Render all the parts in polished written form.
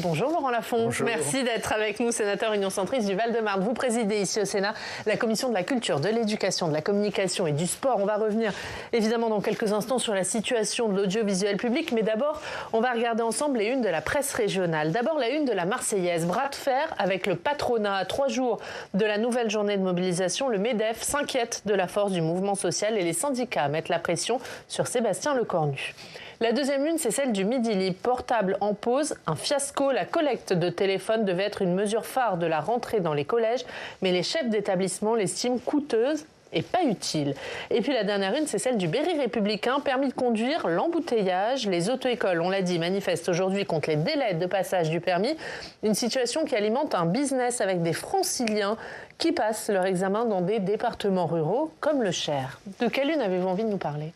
Bonjour Laurent Lafont, Bonjour. Merci d'être avec nous, sénateur Union centriste du Val-de-Marne. Vous présidez ici au Sénat la commission de la culture, de l'éducation, de la communication et du sport. On va revenir évidemment dans quelques instants sur la situation de l'audiovisuel public, mais d'abord on va regarder ensemble les unes de la presse régionale. D'abord la une de la Marseillaise, bras de fer avec le patronat. À 3 jours de la nouvelle journée de mobilisation, le MEDEF s'inquiète de la force du mouvement social et les syndicats mettent la pression sur Sébastien Lecornu. La deuxième une, c'est celle du Midi Libre. Portable en pause, un fiasco. La collecte de téléphones devait être une mesure phare de la rentrée dans les collèges, mais les chefs d'établissement l'estiment coûteuse et pas utile. Et puis la dernière une, c'est celle du Berry républicain. Permis de conduire, l'embouteillage. Les auto-écoles, on l'a dit, manifestent aujourd'hui contre les délais de passage du permis. Une situation qui alimente un business avec des franciliens qui passent leur examen dans des départements ruraux comme le Cher. De quelle une avez-vous envie de nous parler ?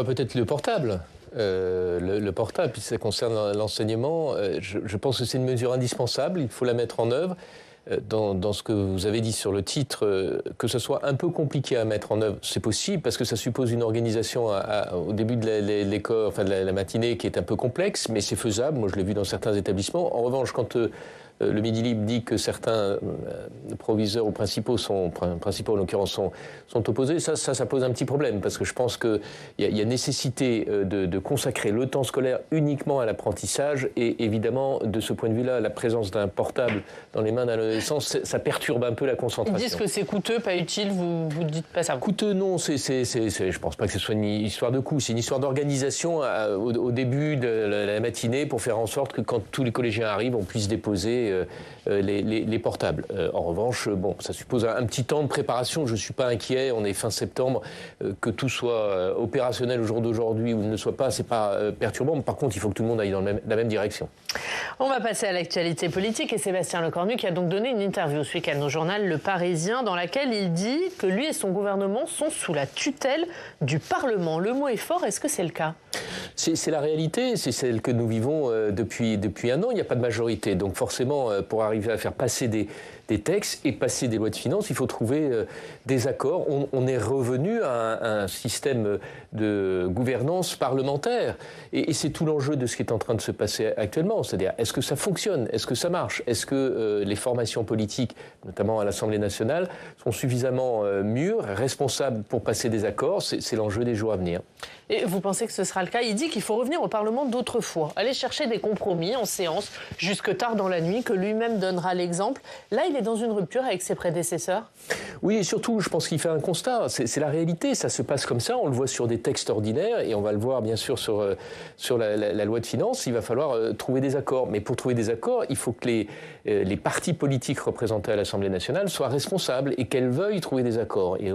Peut-être le portable. Le portable, puisque ça concerne l'enseignement, je pense que c'est une mesure indispensable, il faut la mettre en œuvre. Dans ce que vous avez dit sur le titre, que ce soit un peu compliqué à mettre en œuvre, c'est possible, parce que ça suppose une organisation au début de l'école, enfin de la matinée, qui est un peu complexe, mais c'est faisable. Moi, je l'ai vu dans certains établissements. En revanche, quand le Midi Libre dit que certains proviseurs ou principaux en l'occurrence, sont opposés, ça pose un petit problème, parce que je pense qu'il y a nécessité de consacrer le temps scolaire uniquement à l'apprentissage, et évidemment, de ce point de vue-là, la présence d'un portable dans les mains d'un adolescent, ça perturbe un peu la concentration. Ils disent que c'est coûteux, pas utile, vous dites pas ça. Coûteux, non, je pense pas que ce soit une histoire de coût, c'est une histoire d'organisation au début de la matinée, pour faire en sorte que quand tous les collégiens arrivent, on puisse déposer les portables. En revanche, ça suppose un petit temps de préparation. Je ne suis pas inquiet. On est fin septembre. Que tout soit opérationnel au jour d'aujourd'hui ou ne soit pas, c'est pas perturbant. Par contre, il faut que tout le monde aille dans la même direction. On va passer à l'actualité politique et Sébastien Lecornu qui a donc donné une interview ce week-end au journal Le Parisien dans laquelle il dit que lui et son gouvernement sont sous la tutelle du Parlement. Le mot est fort. Est-ce que c'est le cas ? C'est la réalité, c'est celle que nous vivons depuis un an. Il n'y a pas de majorité. Donc forcément, pour arriver à faire passer des textes et passer des lois de finances, il faut trouver des accords. On est revenu à un système de gouvernance parlementaire. Et c'est tout l'enjeu de ce qui est en train de se passer actuellement. C'est-à-dire, est-ce que ça fonctionne ? Est-ce que ça marche ? Est-ce que les formations politiques, notamment à l'Assemblée nationale, sont suffisamment mûres, responsables pour passer des accords ? C'est l'enjeu des jours à venir. Et vous pensez que ce sera le cas ? Il dit qu'il faut revenir au Parlement d'autrefois, aller chercher des compromis en séance jusque tard dans la nuit, que lui-même donnera l'exemple. Là, il est dans une rupture avec ses prédécesseurs ? Oui, et surtout, je pense qu'il fait un constat. C'est la réalité, ça se passe comme ça. On le voit sur des textes ordinaires et on va le voir bien sûr sur la loi de finances. Il va falloir trouver des accords. Mais pour trouver des accords, il faut que les partis politiques représentés à l'Assemblée nationale soient responsables et qu'elles veuillent trouver des accords. Et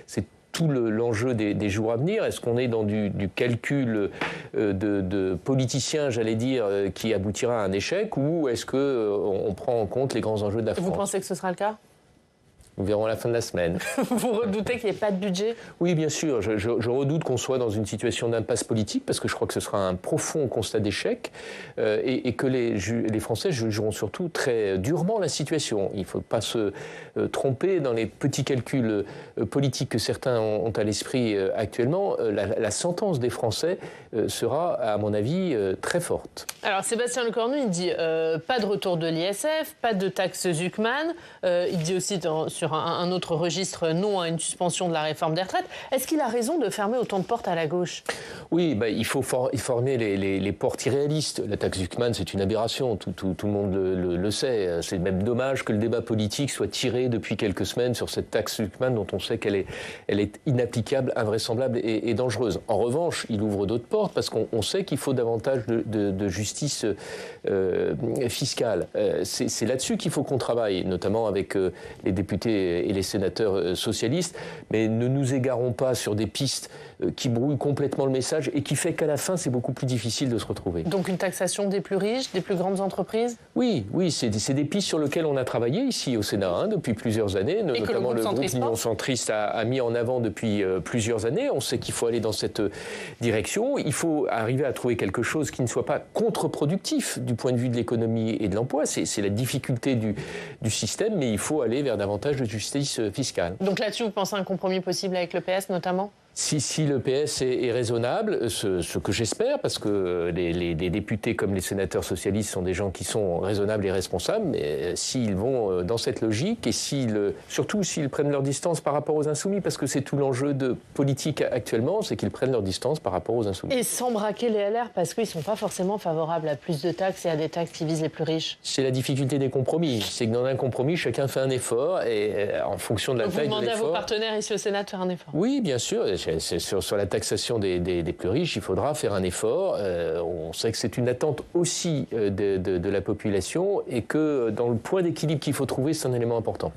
c'est tout l'enjeu des jours à venir. Est-ce qu'on est dans du calcul de politiciens, j'allais dire, qui aboutira à un échec, ou est-ce qu'on prend en compte les grands enjeux de la France ? Vous pensez que ce sera le cas ? Nous verrons à la fin de la semaine. Vous redoutez qu'il n'y ait pas de budget ? Oui, bien sûr. Je redoute qu'on soit dans une situation d'impasse politique, parce que je crois que ce sera un profond constat d'échec et que les Français jugeront surtout très durement la situation. Il ne faut pas se tromper dans les petits calculs politiques que certains ont à l'esprit actuellement. La sentence des Français sera, à mon avis, très forte. Alors, Sébastien Lecornu, il dit pas de retour de l'ISF, pas de taxe Zuckman. Il dit aussi sur un autre registre non à une suspension de la réforme des retraites. Est-ce qu'il a raison de fermer autant de portes à la gauche ? Oui, il faut former les portes irréalistes. La taxe Zuckman, c'est une aberration, tout le monde le sait. C'est même dommage que le débat politique soit tiré depuis quelques semaines sur cette taxe Zuckman dont on sait qu'elle est inapplicable, invraisemblable et dangereuse. En revanche, il ouvre d'autres portes parce qu'on sait qu'il faut davantage de justice fiscale. C'est là-dessus qu'il faut qu'on travaille, notamment avec les députés et les sénateurs socialistes, mais ne nous égarons pas sur des pistes qui brouillent complètement le message et qui fait qu'à la fin, c'est beaucoup plus difficile de se retrouver. Donc une taxation des plus riches, des plus grandes entreprises ? Oui, c'est des pistes sur lesquelles on a travaillé ici au Sénat depuis plusieurs années, notamment le groupe Union centriste a mis en avant depuis plusieurs années. On sait qu'il faut aller dans cette direction. Il faut arriver à trouver quelque chose qui ne soit pas contre-productif du point de vue de l'économie et de l'emploi. C'est la difficulté du système, mais il faut aller vers davantage de justice fiscale. Donc là-dessus, vous pensez à un compromis possible avec le PS notamment ? Si le PS est raisonnable, ce que j'espère, parce que les députés comme les sénateurs socialistes sont des gens qui sont raisonnables et responsables, mais s'ils vont dans cette logique et surtout s'ils prennent leur distance par rapport aux insoumis, parce que c'est tout l'enjeu de politique actuellement, c'est qu'ils prennent leur distance par rapport aux insoumis. Et sans braquer les LR, parce qu'ils ne sont pas forcément favorables à plus de taxes et à des taxes qui visent les plus riches. C'est la difficulté des compromis. C'est que dans un compromis, chacun fait un effort et en fonction de la taille de l'effort... Vous demandez à vos partenaires ici au Sénat de faire un effort? Oui, bien sûr. C'est sur la taxation des plus riches, il faudra faire un effort. On sait que c'est une attente aussi de la population et que dans le point d'équilibre qu'il faut trouver, c'est un élément important.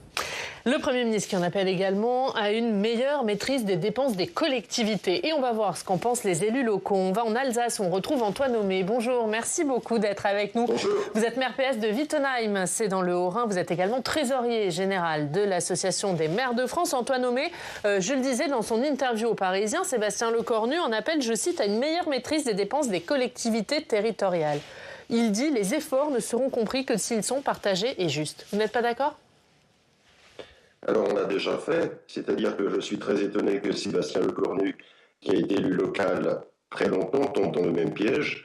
Le Premier ministre qui en appelle également à une meilleure maîtrise des dépenses des collectivités. Et on va voir ce qu'en pensent les élus locaux. On va en Alsace, on retrouve Antoine Homé. Bonjour, merci beaucoup d'être avec nous. Bonjour. Vous êtes maire PS de Wittenheim, c'est dans le Haut-Rhin. Vous êtes également trésorier général de l'Association des maires de France. Antoine Homé, je le disais dans son interview aux Parisiens, Sébastien Lecornu en appelle, je cite, à une meilleure maîtrise des dépenses des collectivités territoriales. Il dit « Les efforts ne seront compris que s'ils sont partagés et justes ». Vous n'êtes pas d'accord ? Alors on l'a déjà fait, c'est-à-dire que je suis très étonné que Sébastien Lecornu, qui a été élu local très longtemps, tombe dans le même piège,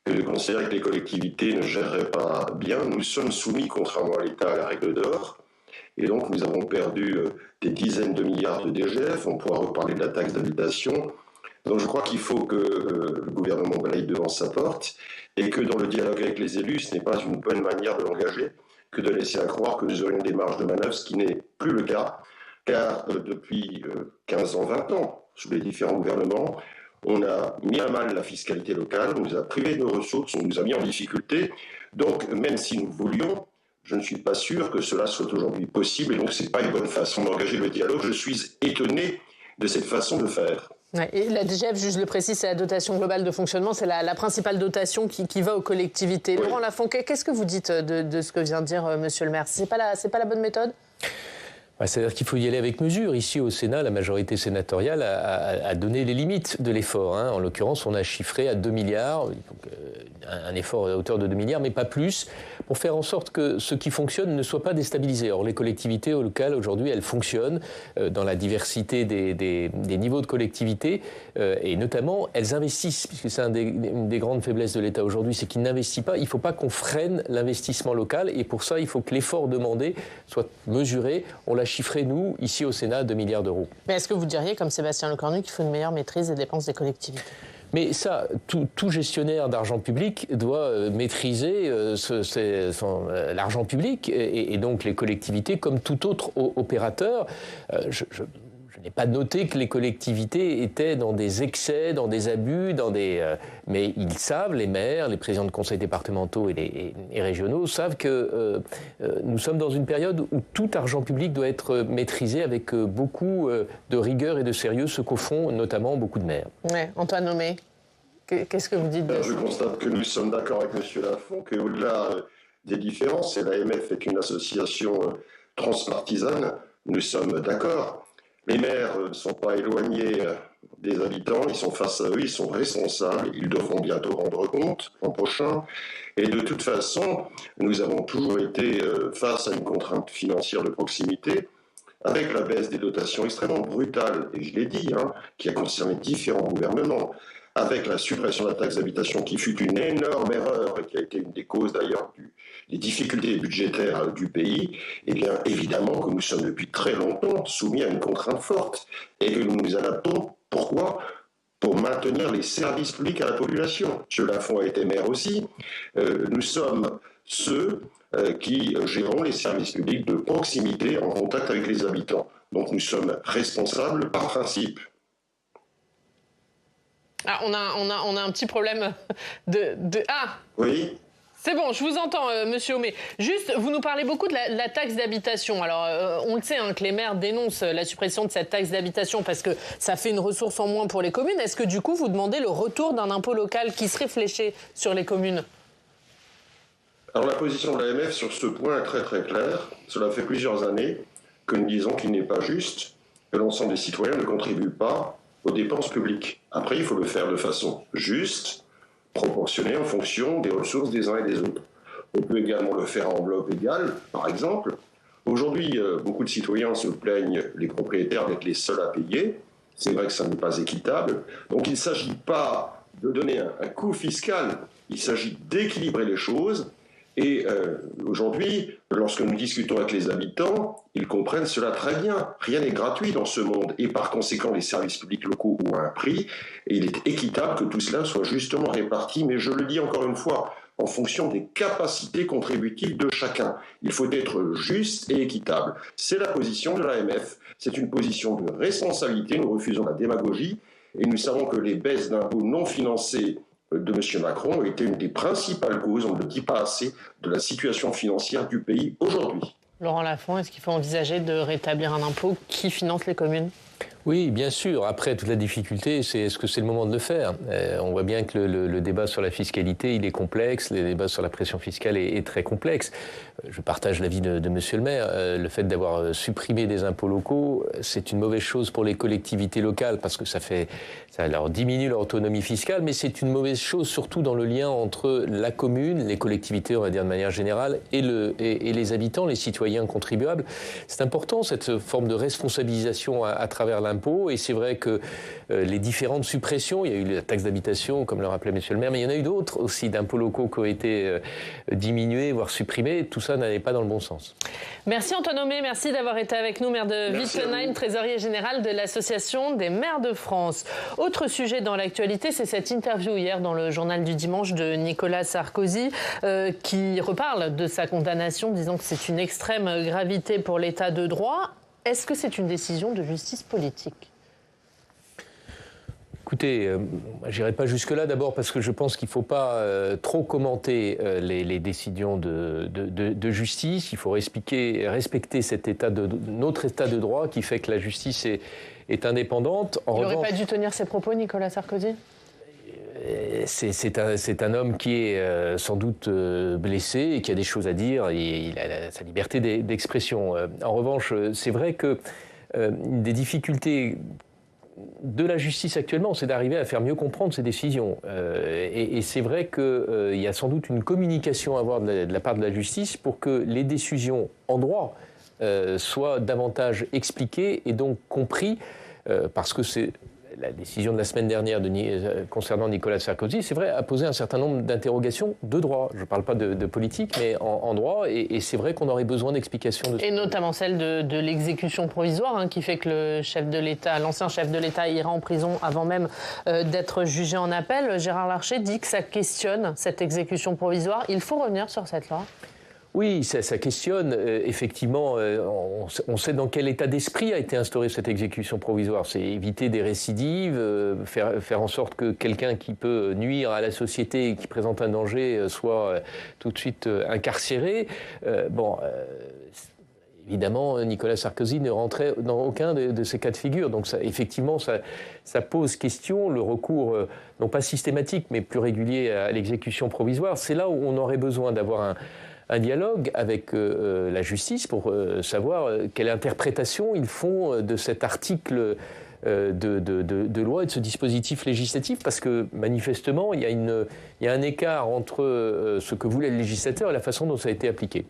que de considérer que les collectivités ne géreraient pas bien. Nous sommes soumis, contrairement à l'État, à la règle d'or, et donc nous avons perdu des dizaines de milliards de DGF, on pourra reparler de la taxe d'habitation. Donc je crois qu'il faut que le gouvernement balaye devant sa porte, et que dans le dialogue avec les élus, ce n'est pas une bonne manière de l'engager, que de laisser à croire que nous aurions des marges de manœuvre, ce qui n'est plus le cas, car depuis 15 ans, 20 ans, sous les différents gouvernements, on a mis à mal la fiscalité locale, on nous a privés de ressources, on nous a mis en difficulté. Donc, même si nous voulions, je ne suis pas sûr que cela soit aujourd'hui possible, et donc ce n'est pas une bonne façon d'engager le dialogue. Je suis étonné de cette façon de faire. Ouais, et la DGF, je le précise, c'est la dotation globale de fonctionnement, c'est la principale dotation qui va aux collectivités. Oui. Laurent Lafont, qu'est-ce que vous dites de ce que vient de dire Monsieur le maire? C'est pas la bonne méthode? C'est-à-dire qu'il faut y aller avec mesure. Ici, au Sénat, la majorité sénatoriale a donné les limites de l'effort. En l'occurrence, on a chiffré à 2 milliards, donc un effort à hauteur de 2 milliards, mais pas plus, pour faire en sorte que ce qui fonctionne ne soit pas déstabilisé. Or, les collectivités locales, aujourd'hui, elles fonctionnent dans la diversité des niveaux de collectivité, et notamment, elles investissent, puisque c'est une des grandes faiblesses de l'État aujourd'hui, c'est qu'il n'investit pas. Il ne faut pas qu'on freine l'investissement local, et pour ça, il faut que l'effort demandé soit mesuré. On l'a chiffré, nous, ici au Sénat, à 2 milliards d'euros. Mais est-ce que vous diriez, comme Sébastien Lecornu, qu'il faut une meilleure maîtrise des dépenses des collectivités? Mais ça, tout gestionnaire d'argent public doit maîtriser l'argent public et donc les collectivités comme tout autre opérateur. Je n'ai pas noté que les collectivités étaient dans des excès, dans des abus, mais ils savent, les maires, les présidents de conseils départementaux et régionaux savent que nous sommes dans une période où tout argent public doit être maîtrisé avec beaucoup de rigueur et de sérieux, ce qu'au font notamment beaucoup de maires. Ouais, Antoine Homé, qu'est-ce que vous dites de ça? Je constate que nous sommes d'accord avec M. Lafont, qu'au-delà des différences, et l'AMF est une association transpartisane, nous sommes d'accord. Les maires ne sont pas éloignés des habitants, ils sont face à eux, ils sont responsables, ils devront bientôt rendre compte l'an prochain. Et de toute façon, nous avons toujours été face à une contrainte financière de proximité, avec la baisse des dotations extrêmement brutale, et je l'ai dit, qui a concerné différents gouvernements, avec la suppression de la taxe d'habitation qui fut une énorme erreur et qui a été une des causes d'ailleurs des difficultés budgétaires du pays, eh bien évidemment que nous sommes depuis très longtemps soumis à une contrainte forte et que nous nous adaptons. Pourquoi ? Pour maintenir les services publics à la population. M. Lafont a été maire aussi. Nous sommes ceux qui gérons les services publics de proximité en contact avec les habitants. Donc nous sommes responsables par principe. Ah, on a un petit problème Ah oui. C'est bon, je vous entends, Monsieur Homé. Juste, vous nous parlez beaucoup de la taxe d'habitation. Alors, on le sait que les maires dénoncent la suppression de cette taxe d'habitation parce que ça fait une ressource en moins pour les communes. Est-ce que, du coup, vous demandez le retour d'un impôt local qui serait fléché sur les communes? Alors, la position de l'AMF sur ce point est très très claire. Cela fait plusieurs années que nous disons qu'il n'est pas juste que l'ensemble des citoyens ne contribuent pas aux dépenses publiques. Après, il faut le faire de façon juste, proportionnée en fonction des ressources des uns et des autres. On peut également le faire à enveloppe égale, par exemple. Aujourd'hui, beaucoup de citoyens se plaignent, les propriétaires, d'être les seuls à payer. C'est vrai que ça n'est pas équitable. Donc il ne s'agit pas de donner un coup fiscal, il s'agit d'équilibrer les choses. Et aujourd'hui, lorsque nous discutons avec les habitants, ils comprennent cela très bien. Rien n'est gratuit dans ce monde. Et par conséquent, les services publics locaux ont un prix. Et il est équitable que tout cela soit justement réparti. Mais je le dis encore une fois, en fonction des capacités contributives de chacun. Il faut être juste et équitable. C'est la position de l'AMF. C'est une position de responsabilité. Nous refusons la démagogie. Et nous savons que les baisses d'impôts non financées de M. Macron ont été une des principales causes, on ne le dit pas assez, de la situation financière du pays aujourd'hui. Laurent Lafont, est-ce qu'il faut envisager de rétablir un impôt qui finance les communes ? Oui, bien sûr. Après, toute la difficulté, c'est est-ce que c'est le moment de le faire ? On voit bien que le débat sur la fiscalité, il est complexe. Le débat sur la pression fiscale est très complexe. Je partage l'avis de Monsieur le maire. Le fait d'avoir supprimé des impôts locaux, c'est une mauvaise chose pour les collectivités locales parce que ça leur diminue leur autonomie fiscale, mais c'est une mauvaise chose surtout dans le lien entre la commune, les collectivités, on va dire de manière générale, et les habitants, les citoyens contribuables. C'est important cette forme de responsabilisation à travers l'impôt, et c'est vrai que les différentes suppressions, il y a eu la taxe d'habitation, comme le rappelait Monsieur le maire, mais il y en a eu d'autres aussi d'impôts locaux qui ont été diminués, voire supprimés. Tout ça n'allait pas dans le bon sens. Merci Antoine Homé, merci d'avoir été avec nous, maire de Wittenheim, trésorier général de l'Association des maires de France. Autre sujet dans l'actualité, c'est cette interview hier dans le journal du dimanche de Nicolas Sarkozy qui reparle de sa condamnation, disant que c'est une extrême gravité pour l'état de droit. Est-ce que c'est une décision de justice politique ? Écoutez, je n'irai pas jusque-là d'abord parce que je pense qu'il ne faut pas trop commenter les décisions de justice. Il faut respecter notre état de droit qui fait que la justice est indépendante. Il n'aurait pas dû tenir ses propos, Nicolas Sarkozy ? C'est un homme qui est sans doute blessé et qui a des choses à dire et il a sa liberté d'expression. En revanche, c'est vrai que des difficultés de la justice actuellement, c'est d'arriver à faire mieux comprendre ses décisions. Et c'est vrai qu'il y a sans doute une communication à avoir de la part de la justice pour que les décisions en droit soient davantage expliquées et donc comprises, parce que c'est la décision de la semaine dernière concernant Nicolas Sarkozy, c'est vrai, a posé un certain nombre d'interrogations de droit. Je ne parle pas de politique, mais en droit, et c'est vrai qu'on aurait besoin d'explications. Et notamment celle de l'exécution provisoire, qui fait que l'ancien chef de l'État ira en prison avant même d'être jugé en appel. Gérard Larcher dit que ça questionne cette exécution provisoire. Il faut revenir sur cette loi. Oui, ça questionne. Effectivement, on sait dans quel état d'esprit a été instaurée cette exécution provisoire. C'est éviter des récidives, faire en sorte que quelqu'un qui peut nuire à la société et qui présente un danger soit tout de suite incarcéré. Évidemment, Nicolas Sarkozy ne rentrait dans aucun de ces cas de figure. Donc, ça pose question. Le recours, non pas systématique, mais plus régulier à l'exécution provisoire, c'est là où on aurait besoin d'avoir un dialogue avec la justice pour savoir quelle interprétation ils font de cet article de loi et de ce dispositif législatif, parce que manifestement, il y a un écart entre ce que voulait le législateur et la façon dont ça a été appliqué.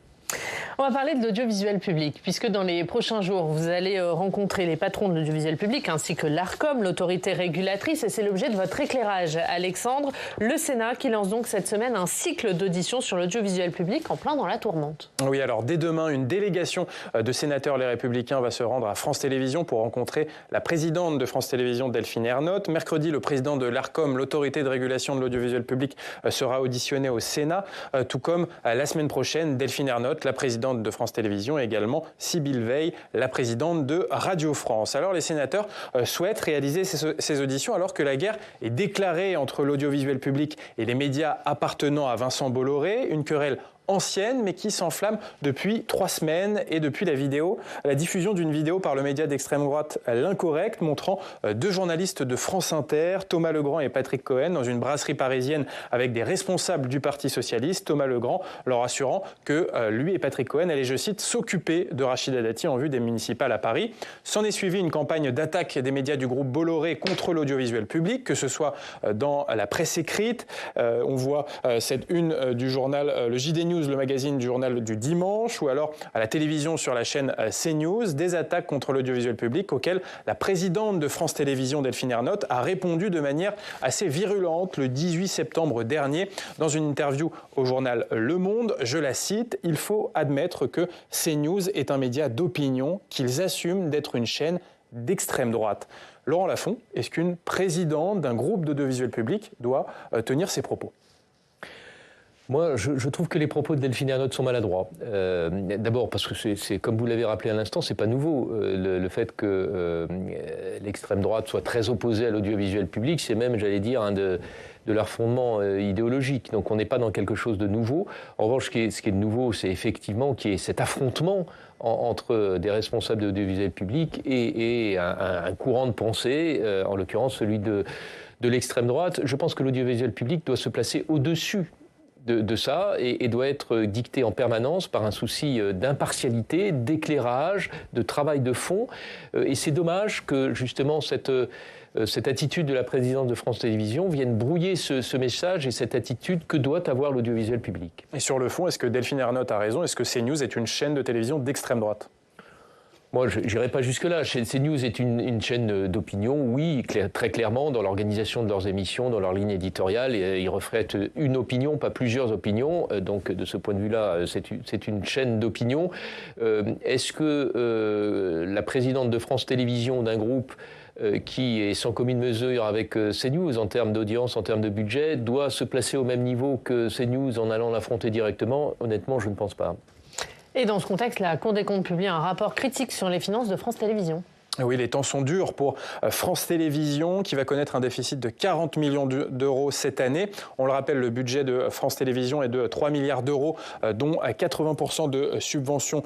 On va parler de l'audiovisuel public, puisque dans les prochains jours, vous allez rencontrer les patrons de l'audiovisuel public, ainsi que l'Arcom, l'autorité régulatrice, et c'est l'objet de votre éclairage, Alexandre. Le Sénat qui lance donc cette semaine un cycle d'auditions sur l'audiovisuel public en plein dans la tourmente. Oui, alors dès demain, une délégation de sénateurs Les Républicains va se rendre à France Télévisions pour rencontrer la présidente de France Télévisions, Delphine Ernotte. Mercredi, le président de l'Arcom, l'autorité de régulation de l'audiovisuel public, sera auditionné au Sénat, tout comme la semaine prochaine, Delphine Ernotte, la présidente de France Télévisions, et également Sybille Veil, la présidente de Radio France. Alors les sénateurs souhaitent réaliser ces auditions alors que la guerre est déclarée entre l'audiovisuel public et les médias appartenant à Vincent Bolloré, une querelle ancienne, mais qui s'enflamme depuis 3 semaines et depuis la diffusion d'une vidéo par le média d'extrême droite L'Incorrect, montrant 2 journalistes de France Inter, Thomas Legrand et Patrick Cohen, dans une brasserie parisienne avec des responsables du Parti socialiste. Thomas Legrand leur assurant que lui et Patrick Cohen allaient, je cite, s'occuper de Rachida Dati en vue des municipales à Paris. S'en est suivi une campagne d'attaque des médias du groupe Bolloré contre l'audiovisuel public, que ce soit dans la presse écrite. On voit cette une du journal Le JD News CNews, le magazine du journal du dimanche, ou alors à la télévision sur la chaîne CNews, des attaques contre l'audiovisuel public auxquelles la présidente de France Télévisions, Delphine Ernotte, a répondu de manière assez virulente le 18 septembre dernier dans une interview au journal Le Monde. Je la cite, « Il faut admettre que CNews est un média d'opinion, qu'ils assument d'être une chaîne d'extrême droite ». Laurent Lafont, est-ce qu'une présidente d'un groupe d'audiovisuel public doit tenir ces propos ? Moi, je trouve que les propos de Delphine Ernotte sont maladroits. D'abord parce que c'est comme vous l'avez rappelé à l'instant, c'est pas nouveau. Le fait que l'extrême droite soit très opposée à l'audiovisuel public, c'est même, j'allais dire, un de leur fondement idéologique. Donc on n'est pas dans quelque chose de nouveau. En revanche, ce qui est de nouveau, c'est effectivement qu'il y ait cet affrontement entre des responsables de l'audiovisuel public et un courant de pensée, en l'occurrence celui de l'extrême droite. Je pense que l'audiovisuel public doit se placer au-dessus de ça et doit être dicté en permanence par un souci d'impartialité, d'éclairage, de travail de fond. Et c'est dommage que justement cette attitude de la présidente de France Télévisions vienne brouiller ce message et cette attitude que doit avoir l'audiovisuel public. Et sur le fond, est-ce que Delphine Ernotte a raison ? Est-ce que CNews est une chaîne de télévision d'extrême droite ? Moi, je n'irai pas jusque-là. CNews est une chaîne d'opinion, oui, très clairement, dans l'organisation de leurs émissions, dans leur ligne éditoriale. Et ils reflètent une opinion, pas plusieurs opinions. Donc, de ce point de vue-là, c'est une chaîne d'opinion. Est-ce que la présidente de France Télévisions, d'un groupe qui est sans commune mesure avec CNews en termes d'audience, en termes de budget, doit se placer au même niveau que CNews en allant l'affronter directement? Honnêtement, je ne pense pas. Et dans ce contexte, la Cour des comptes publie un rapport critique sur les finances de France Télévisions. Oui, les temps sont durs pour France Télévisions qui va connaître un déficit de 40 millions d'euros cette année. On le rappelle, le budget de France Télévisions est de 3 milliards d'euros, dont 80% de subventions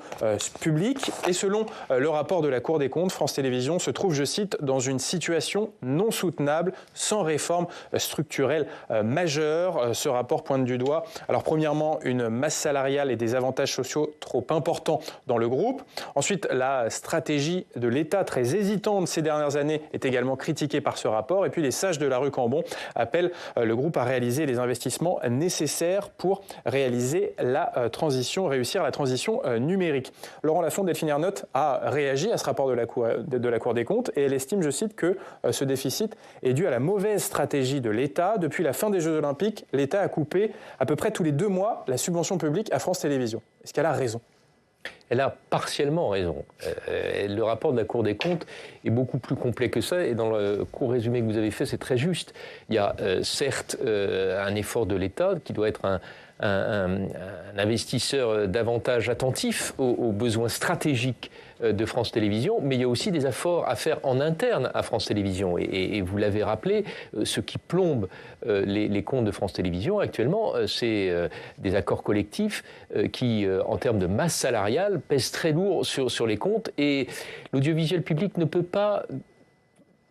publiques. Et selon le rapport de la Cour des comptes, France Télévisions se trouve, je cite, dans une situation non soutenable, sans réforme structurelle majeure. Ce rapport pointe du doigt, alors premièrement, une masse salariale et des avantages sociaux trop importants dans le groupe. Ensuite, la stratégie de l'État très hésitante ces dernières années est également critiquée par ce rapport. Et puis les sages de la rue Cambon appellent le groupe à réaliser les investissements nécessaires pour réaliser réussir la transition numérique. Laurent Lafont, Delphine Ernotte a réagi à ce rapport de la Cour des comptes et elle estime, je cite, que ce déficit est dû à la mauvaise stratégie de l'État. Depuis la fin des Jeux Olympiques, l'État a coupé à peu près tous les 2 mois la subvention publique à France Télévisions. Est-ce qu'elle a raison ? Elle a partiellement raison. Le rapport de la Cour des comptes est beaucoup plus complet que ça, et dans le court résumé que vous avez fait, c'est très juste. Il y a certes un effort de l'État qui doit être un investisseur davantage attentif aux besoins stratégiques de France Télévisions, mais il y a aussi des efforts à faire en interne à France Télévisions. Et vous l'avez rappelé, ce qui plombe les comptes de France Télévisions actuellement, c'est des accords collectifs qui, en termes de masse salariale, pèsent très lourd sur les comptes. Et l'audiovisuel public ne peut pas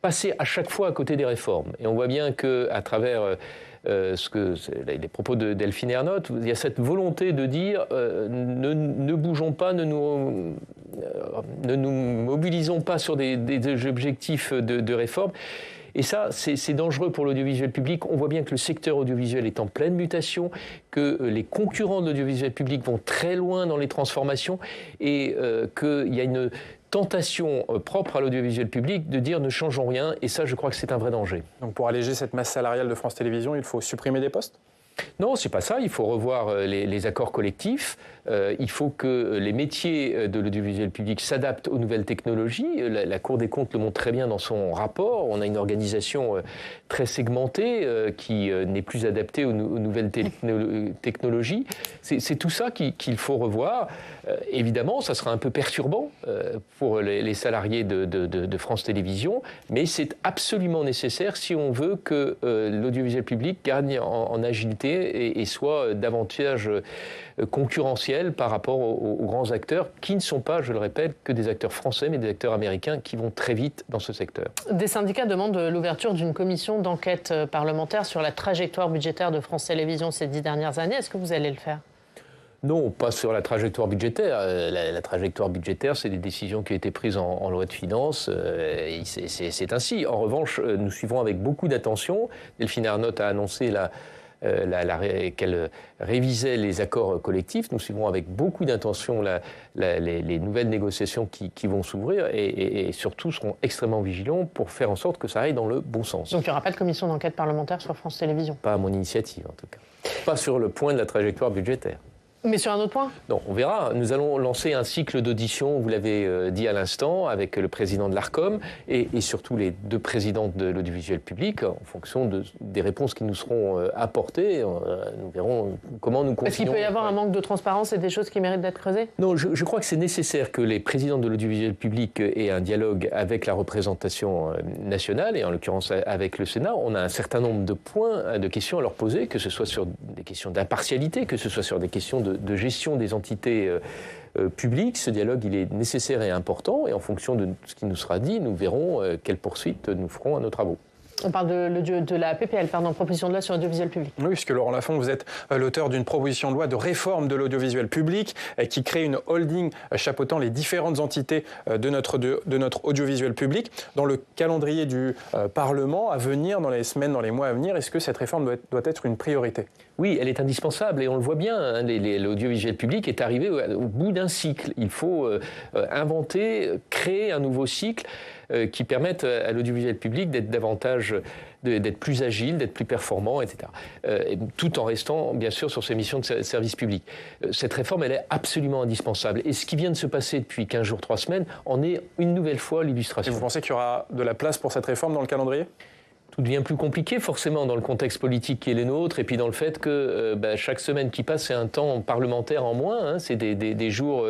passer à chaque fois à côté des réformes. Et on voit bien qu'à travers les propos de Delphine Ernotte, il y a cette volonté de dire ne bougeons pas, ne nous mobilisons pas sur des objectifs de réforme. Et ça, c'est dangereux pour l'audiovisuel public. On voit bien que le secteur audiovisuel est en pleine mutation, que les concurrents de l'audiovisuel public vont très loin dans les transformations et qu'il y a une tentation propre à l'audiovisuel public de dire ne changeons rien. Et ça, je crois que c'est un vrai danger. Donc pour alléger cette masse salariale de France Télévisions, il faut supprimer des postes ? Non, c'est pas ça. Il faut revoir les accords collectifs. Il faut que les métiers de l'audiovisuel public s'adaptent aux nouvelles technologies. La Cour des comptes le montre très bien dans son rapport. On a une organisation très segmentée qui n'est plus adaptée aux nouvelles technologies. C'est tout ça qu'il faut revoir. Évidemment, ça sera un peu perturbant pour les salariés de France Télévisions, mais c'est absolument nécessaire si on veut que l'audiovisuel public gagne en agilité et soit davantage concurrentiel par rapport aux grands acteurs qui ne sont pas, je le répète, que des acteurs français, mais des acteurs américains qui vont très vite dans ce secteur. Des syndicats demandent l'ouverture d'une commission d'enquête parlementaire sur la trajectoire budgétaire de France Télévisions ces 10 dernières années. Est-ce que vous allez le faire ? Non, pas sur la trajectoire budgétaire. La trajectoire budgétaire, c'est des décisions qui ont été prises en loi de finances. C'est ainsi. En revanche, nous suivons avec beaucoup d'attention. Delphine Ernotte a annoncé qu'elle révisait les accords collectifs. Nous suivrons avec beaucoup d'intention les nouvelles négociations qui vont s'ouvrir et surtout serons extrêmement vigilants pour faire en sorte que ça aille dans le bon sens. Donc il n'y aura pas de commission d'enquête parlementaire sur France Télévisions? Pas à mon initiative en tout cas. Pas sur le point de la trajectoire budgétaire. Mais sur un autre point? Non, on verra. Nous allons lancer un cycle d'audition, vous l'avez dit à l'instant, avec le président de l'ARCOM et surtout les 2 présidents de l'audiovisuel public, en fonction des réponses qui nous seront apportées. Nous verrons comment nous continuons. Est-ce qu'il peut y avoir un manque de transparence et des choses qui méritent d'être creusées? Non, je crois que c'est nécessaire que les présidents de l'audiovisuel public aient un dialogue avec la représentation nationale, et en l'occurrence avec le Sénat. On a un certain nombre de points, de questions à leur poser, que ce soit sur des questions d'impartialité, que ce soit sur des questions de gestion des entités publiques. Ce dialogue, il est nécessaire et important, et en fonction de ce qui nous sera dit, nous verrons quelles poursuites nous ferons à nos travaux. On parle de la PPL, proposition de loi sur l'audiovisuel public. Oui, puisque Laurent Lafont, vous êtes l'auteur d'une proposition de loi de réforme de l'audiovisuel public qui crée une holding chapeautant les différentes entités de notre audiovisuel public. Dans le calendrier du Parlement à venir, dans les semaines, dans les mois à venir, est-ce que cette réforme doit être une priorité? Oui, elle est indispensable et on le voit bien, hein, l'audiovisuel public est arrivé au bout d'un cycle. Il faut inventer, créer un nouveau cycle qui permette à l'audiovisuel public d'être davantage, d'être plus agile, d'être plus performant, etc. Tout en restant, bien sûr, sur ses missions de service public. Cette réforme, elle est absolument indispensable. Et ce qui vient de se passer depuis 15 jours, 3 semaines, en est une nouvelle fois l'illustration. Et vous pensez qu'il y aura de la place pour cette réforme dans le calendrier ? Tout devient plus compliqué, forcément, dans le contexte politique qui est le nôtre, et puis dans le fait que chaque semaine qui passe, c'est un temps parlementaire en moins. Hein, c'est des jours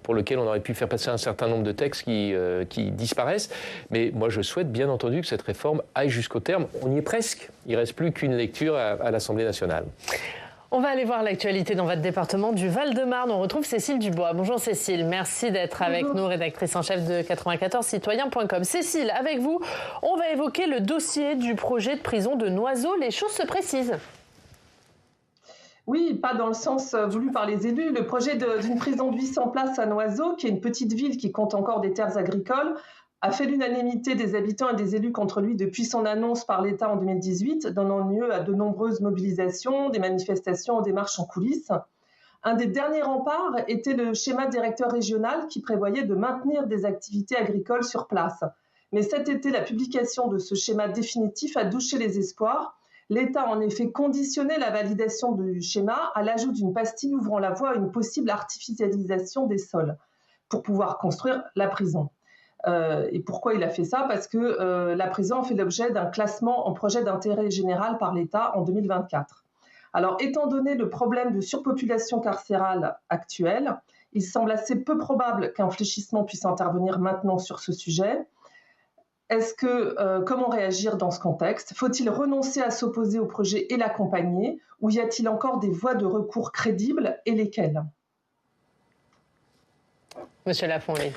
pour lesquels on aurait pu faire passer un certain nombre de textes qui disparaissent. Mais moi, je souhaite, bien entendu, que cette réforme aille jusqu'au terme. On y est presque. Il ne reste plus qu'une lecture à l'Assemblée nationale. On va aller voir l'actualité dans votre département du Val-de-Marne. On retrouve Cécile Dubois. Bonjour Cécile, merci d'être avec nous, rédactrice en chef de 94citoyen.com. Cécile, avec vous, on va évoquer le dossier du projet de prison de Noiseau. Les choses se précisent. Oui, pas dans le sens voulu par les élus. Le projet d'une prison de 800 places à Noiseau, qui est une petite ville qui compte encore des terres agricoles, a fait l'unanimité des habitants et des élus contre lui depuis son annonce par l'État en 2018, donnant lieu à de nombreuses mobilisations, des manifestations, des marches en coulisses. Un des derniers remparts était le schéma directeur régional qui prévoyait de maintenir des activités agricoles sur place. Mais cet été, la publication de ce schéma définitif a douché les espoirs. L'État a en effet conditionné la validation du schéma à l'ajout d'une pastille ouvrant la voie à une possible artificialisation des sols pour pouvoir construire la prison. Et pourquoi il a fait ça? Parce que la prison a fait l'objet d'un classement en projet d'intérêt général par l'État en 2024. Alors, étant donné le problème de surpopulation carcérale actuelle, il semble assez peu probable qu'un fléchissement puisse intervenir maintenant sur ce sujet. Comment réagir dans ce contexte? Faut-il renoncer à s'opposer au projet et l'accompagner? Ou y a-t-il encore des voies de recours crédibles et lesquelles? Monsieur Lafont, oui.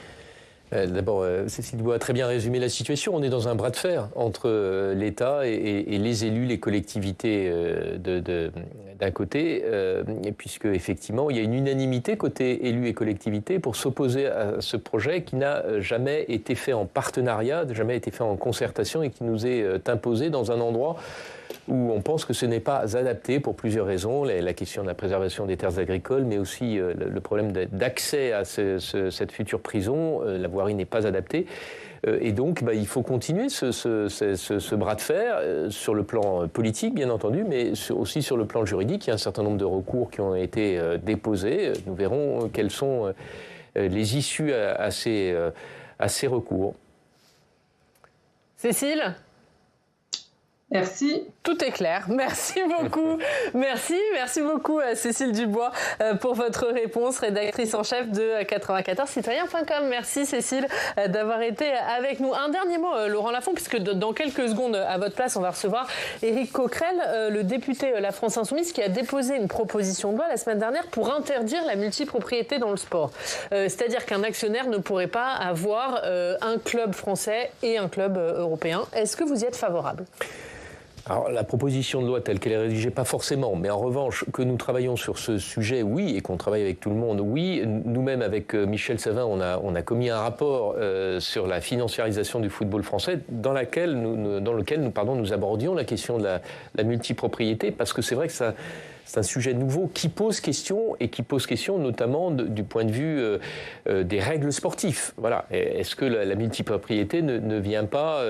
D'abord, Cécile Dubois a très bien résumé la situation. On est dans un bras de fer entre l'État et les élus, les collectivités d'un côté, puisque effectivement, il y a une unanimité côté élus et collectivités pour s'opposer à ce projet qui n'a jamais été fait en partenariat, jamais été fait en concertation et qui nous est imposé dans un endroit où on pense que ce n'est pas adapté pour plusieurs raisons, la question de la préservation des terres agricoles, mais aussi le problème d'accès à cette future prison. La voirie n'est pas adaptée. Et donc, il faut continuer ce bras de fer sur le plan politique, bien entendu, mais aussi sur le plan juridique. Il y a un certain nombre de recours qui ont été déposés. Nous verrons quelles sont les issues à ces recours. Cécile ? Merci. Tout est clair. Merci beaucoup. Merci beaucoup Cécile Dubois pour votre réponse, rédactrice en chef de 94citoyen.com. Merci Cécile d'avoir été avec nous. Un dernier mot, Laurent Lafont, puisque dans quelques secondes, à votre place, on va recevoir Éric Coquerel, le député La France Insoumise, qui a déposé une proposition de loi la semaine dernière pour interdire la multipropriété dans le sport. C'est-à-dire qu'un actionnaire ne pourrait pas avoir un club français et un club européen. Est-ce que vous y êtes favorable ? Alors, la proposition de loi telle qu'elle est rédigée, pas forcément, mais en revanche, que nous travaillons sur ce sujet, oui, et qu'on travaille avec tout le monde, oui. Nous-mêmes, avec Michel Savin, on a commis un rapport sur la financiarisation du football français, dans lequel nous abordions la question de la multipropriété, parce que c'est vrai que c'est un sujet nouveau qui pose question, et qui pose question notamment du point de vue des règles sportives. Voilà. Est-ce que la multipropriété ne vient pas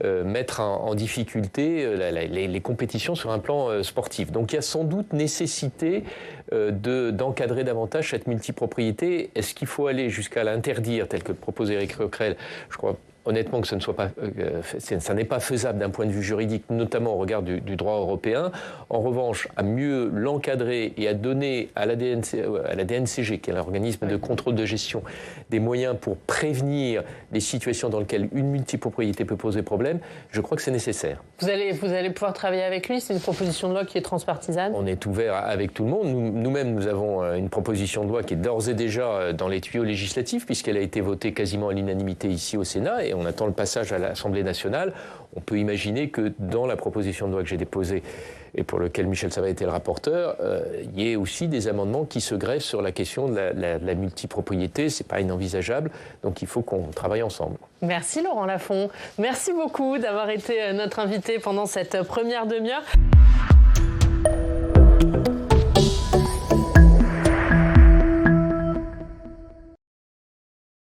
mettre en difficulté les compétitions sur un plan sportif? Donc il y a sans doute nécessité d'encadrer davantage cette multipropriété. Est-ce qu'il faut aller jusqu'à l'interdire, tel que le propose Éric Coquerel? Je crois honnêtement que ça n'est pas faisable d'un point de vue juridique, notamment au regard du droit européen. En revanche, à mieux l'encadrer et à donner à la DNCG, qui est l'organisme de contrôle de gestion, des moyens pour prévenir les situations dans lesquelles une multipropriété peut poser problème, je crois que c'est nécessaire. Vous allez pouvoir travailler avec lui? C'est une proposition de loi qui est transpartisane? On est ouvert avec tout le monde. Nous-mêmes, nous avons une proposition de loi qui est d'ores et déjà dans les tuyaux législatifs, puisqu'elle a été votée quasiment à l'unanimité ici au Sénat, et on attend le passage à l'Assemblée nationale. On peut imaginer que dans la proposition de loi que j'ai déposée et pour lequel Michel Savin était le rapporteur, il y ait aussi des amendements qui se greffent sur la question de la multipropriété. Ce n'est pas inenvisageable, donc il faut qu'on travaille ensemble. Merci Laurent Lafont. Merci beaucoup d'avoir été notre invité pendant cette première demi-heure.